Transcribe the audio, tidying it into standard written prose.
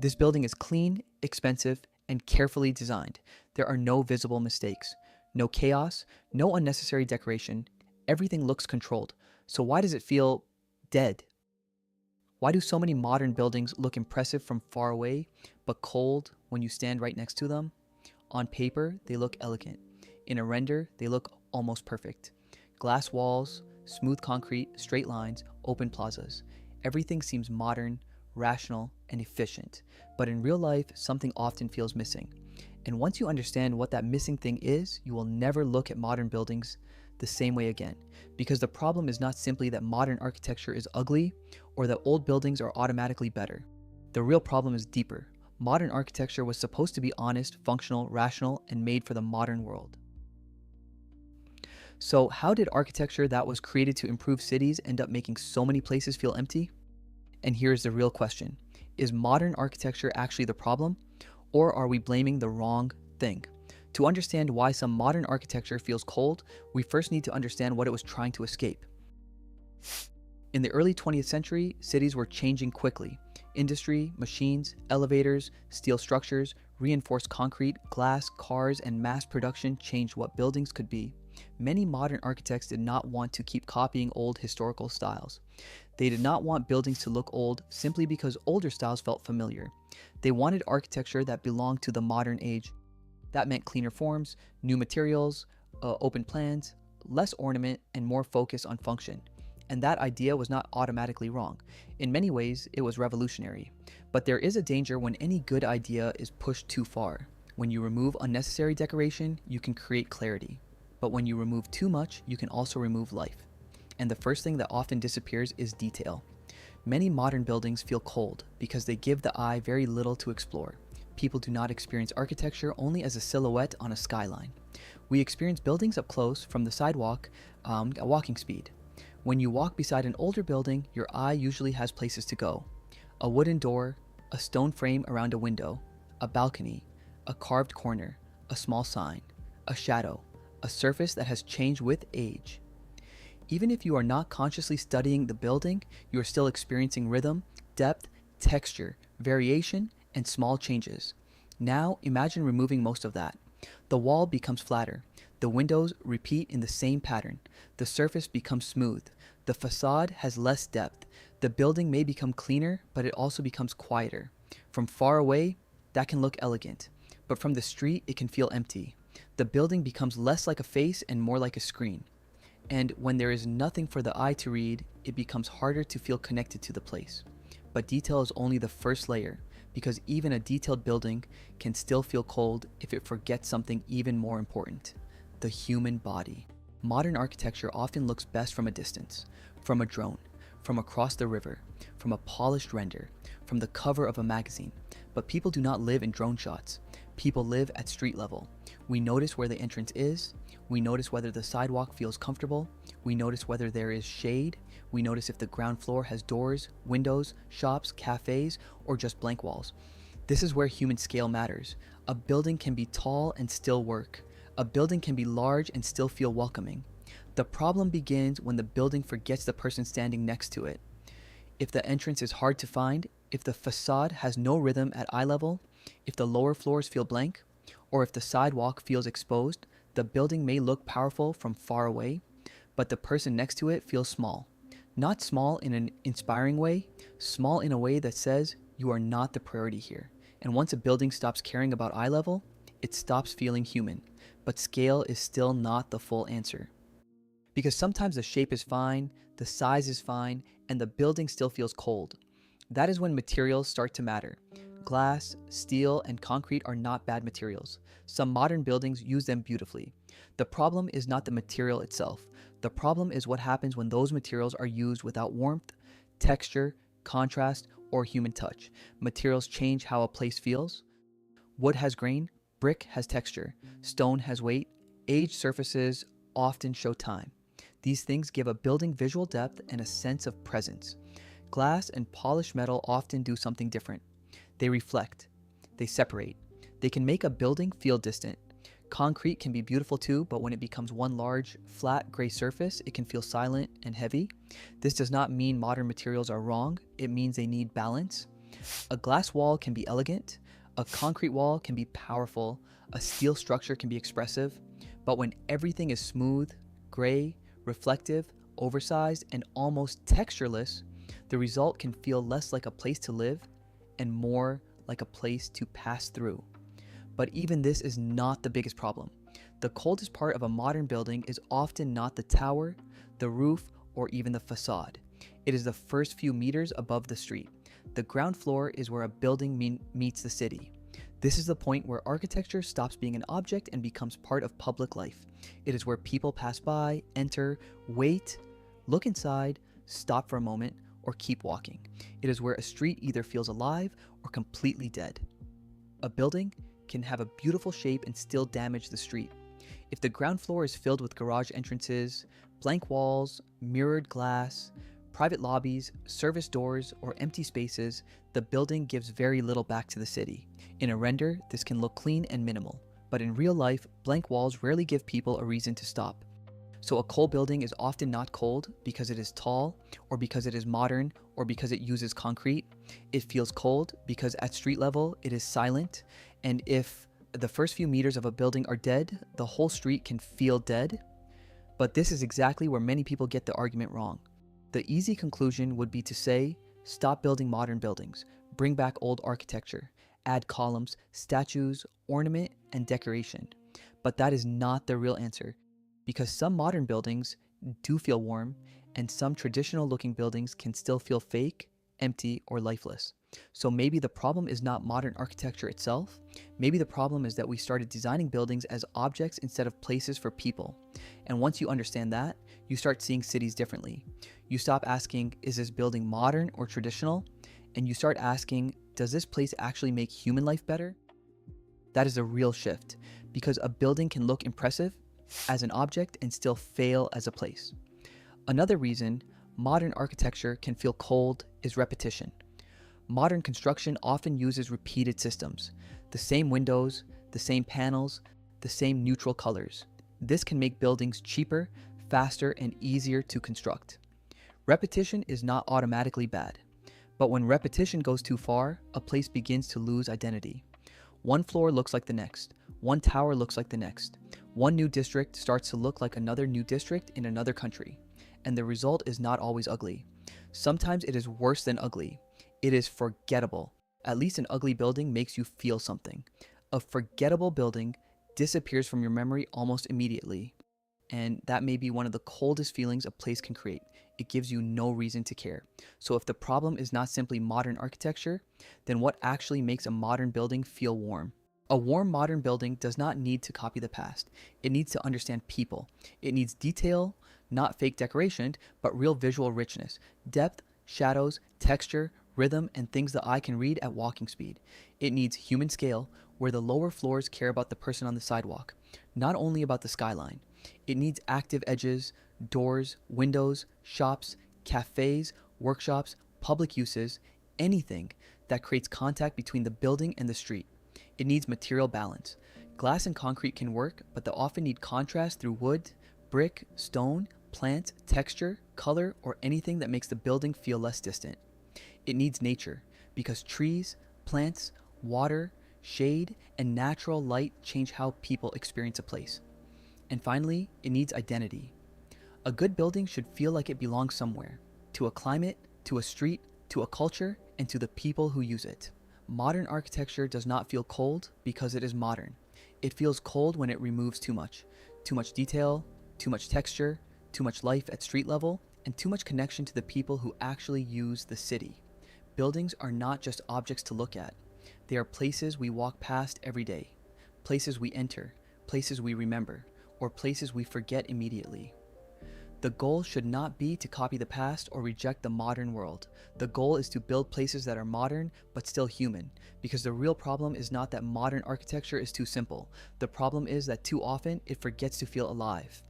This building is clean, expensive, and carefully designed. There are no visible mistakes, no chaos, no unnecessary decoration. Everything looks controlled. So why does it feel dead? Why do so many modern buildings look impressive from far away, but cold when you stand right next to them? On paper, they look elegant. In a render, they look almost perfect. Glass walls, smooth concrete, straight lines, open plazas. Everything seems modern, rational, and efficient. But in real life, something often feels missing. And once you understand what that missing thing is, you will never look at modern buildings the same way again. Because the problem is not simply that modern architecture is ugly or that old buildings are automatically better. The real problem is deeper. Modern architecture was supposed to be honest, functional, rational, and made for the modern world. So, how did architecture that was created to improve cities end up making so many places feel empty? And here's the real question. Is modern architecture actually the problem, or are we blaming the wrong thing? To understand why some modern architecture feels cold, we first need to understand what it was trying to escape. In the early 20th century, cities were changing quickly. Industry, machines, elevators, steel structures, reinforced concrete, glass, cars, and mass production changed what buildings could be. Many modern architects did not want to keep copying old historical styles. They did not want buildings to look old simply because older styles felt familiar. They wanted architecture that belonged to the modern age. That meant cleaner forms, new materials, open plans, less ornament, and more focus on function. And that idea was not automatically wrong. In many ways, it was revolutionary. But there is a danger when any good idea is pushed too far. When you remove unnecessary decoration, you can create clarity. But when you remove too much, you can also remove life. And the first thing that often disappears is detail. Many modern buildings feel cold because they give the eye very little to explore. People do not experience architecture only as a silhouette on a skyline. We experience buildings up close from the sidewalk at walking speed. When you walk beside an older building, your eye usually has places to go. A wooden door, a stone frame around a window, a balcony, a carved corner, a small sign, a shadow, a surface that has changed with age. Even if you are not consciously studying the building, you are still experiencing rhythm, depth, texture, variation, and small changes. Now imagine removing most of that. The wall becomes flatter. The windows repeat in the same pattern. The surface becomes smooth. The facade has less depth. The building may become cleaner, but it also becomes quieter. From far away, that can look elegant, but from the street, it can feel empty. The building becomes less like a face and more like a screen. And when there is nothing for the eye to read, it becomes harder to feel connected to the place. But detail is only the first layer, because even a detailed building can still feel cold if it forgets something even more important: the human body. Modern architecture often looks best from a distance, from a drone, from across the river, from a polished render, from the cover of a magazine. But people do not live in drone shots. People live at street level. We notice where the entrance is. We notice whether the sidewalk feels comfortable. We notice whether there is shade. We notice if the ground floor has doors, windows, shops, cafes, or just blank walls. This is where human scale matters. A building can be tall and still work. A building can be large and still feel welcoming. The problem begins when the building forgets the person standing next to it. If the entrance is hard to find, if the facade has no rhythm at eye level, if the lower floors feel blank, or if the sidewalk feels exposed, the building may look powerful from far away, but the person next to it feels small. Not small in an inspiring way, small in a way that says you are not the priority here. And once a building stops caring about eye level, it stops feeling human. But scale is still not the full answer. Because sometimes the shape is fine, the size is fine, and the building still feels cold. That is when materials start to matter. Glass, steel, and concrete are not bad materials. Some modern buildings use them beautifully. The problem is not the material itself. The problem is what happens when those materials are used without warmth, texture, contrast, or human touch. Materials change how a place feels. Wood has grain, brick has texture, stone has weight, aged surfaces often show time. These things give a building visual depth and a sense of presence. Glass and polished metal often do something different. They reflect. They separate. They can make a building feel distant. Concrete can be beautiful too, but when it becomes one large, flat, gray surface, it can feel silent and heavy. This does not mean modern materials are wrong. It means they need balance. A glass wall can be elegant, a concrete wall can be powerful, a steel structure can be expressive, but when everything is smooth, gray, reflective, oversized, and almost textureless, the result can feel less like a place to live and more like a place to pass through. But even this is not the biggest problem. The coldest part of a modern building is often not the tower, the roof, or even the facade. It is the first few meters above the street. The ground floor is where a building meets the city. This is the point where architecture stops being an object and becomes part of public life. It is where people pass by, enter, wait, look inside, stop for a moment, or keep walking. It is where a street either feels alive or completely dead. A building can have a beautiful shape and still damage the street. If the ground floor is filled with garage entrances, blank walls, mirrored glass, private lobbies, service doors, or empty spaces, the building gives very little back to the city. In a render, this can look clean and minimal, but in real life, blank walls rarely give people a reason to stop. So a cold building is often not cold because it is tall, or because it is modern, or because it uses concrete. It feels cold because at street level, it is silent, and if the first few meters of a building are dead, the whole street can feel dead. But this is exactly where many people get the argument wrong. The easy conclusion would be to say, stop building modern buildings, bring back old architecture, add columns, statues, ornament, and decoration. But that is not the real answer, because some modern buildings do feel warm, and some traditional looking buildings can still feel fake, empty, or lifeless. So maybe the problem is not modern architecture itself. Maybe the problem is that we started designing buildings as objects instead of places for people. And once you understand that, you start seeing cities differently. You stop asking, is this building modern or traditional? And you start asking, does this place actually make human life better? That is a real shift, because a building can look impressive as an object and still fail as a place. Another reason modern architecture can feel cold is repetition. Modern construction often uses repeated systems, the same windows, the same panels, the same neutral colors. This can make buildings cheaper, faster, and easier to construct. Repetition is not automatically bad, but when repetition goes too far, a place begins to lose identity. One floor looks like the next, one tower looks like the next, one new district starts to look like another new district in another country, and the result is not always ugly. Sometimes it is worse than ugly. It is forgettable. At least an ugly building makes you feel something. A forgettable building disappears from your memory almost immediately, and that may be one of the coldest feelings a place can create. It gives you no reason to care. So if the problem is not simply modern architecture, then what actually makes a modern building feel warm? A warm modern building does not need to copy the past. It needs to understand people. It needs detail, not fake decoration, but real visual richness, depth, shadows, texture, rhythm, and things the eye can read at walking speed. It needs human scale, where the lower floors care about the person on the sidewalk, not only about the skyline. It needs active edges, doors, windows, shops, cafes, workshops, public uses, anything that creates contact between the building and the street. It needs material balance. Glass and concrete can work, but they often need contrast through wood, brick, stone, plant, texture, color, or anything that makes the building feel less distant. It needs nature, because trees, plants, water, shade, and natural light change how people experience a place. And finally, it needs identity. A good building should feel like it belongs somewhere, to a climate, to a street, to a culture, and to the people who use it. Modern architecture does not feel cold because it is modern. It feels cold when it removes too much detail, too much texture, too much life at street level, and too much connection to the people who actually use the city. Buildings are not just objects to look at. They are places we walk past every day, places we enter, places we remember, or places we forget immediately. The goal should not be to copy the past or reject the modern world. The goal is to build places that are modern but still human, because the real problem is not that modern architecture is too simple. The problem is that too often it forgets to feel alive.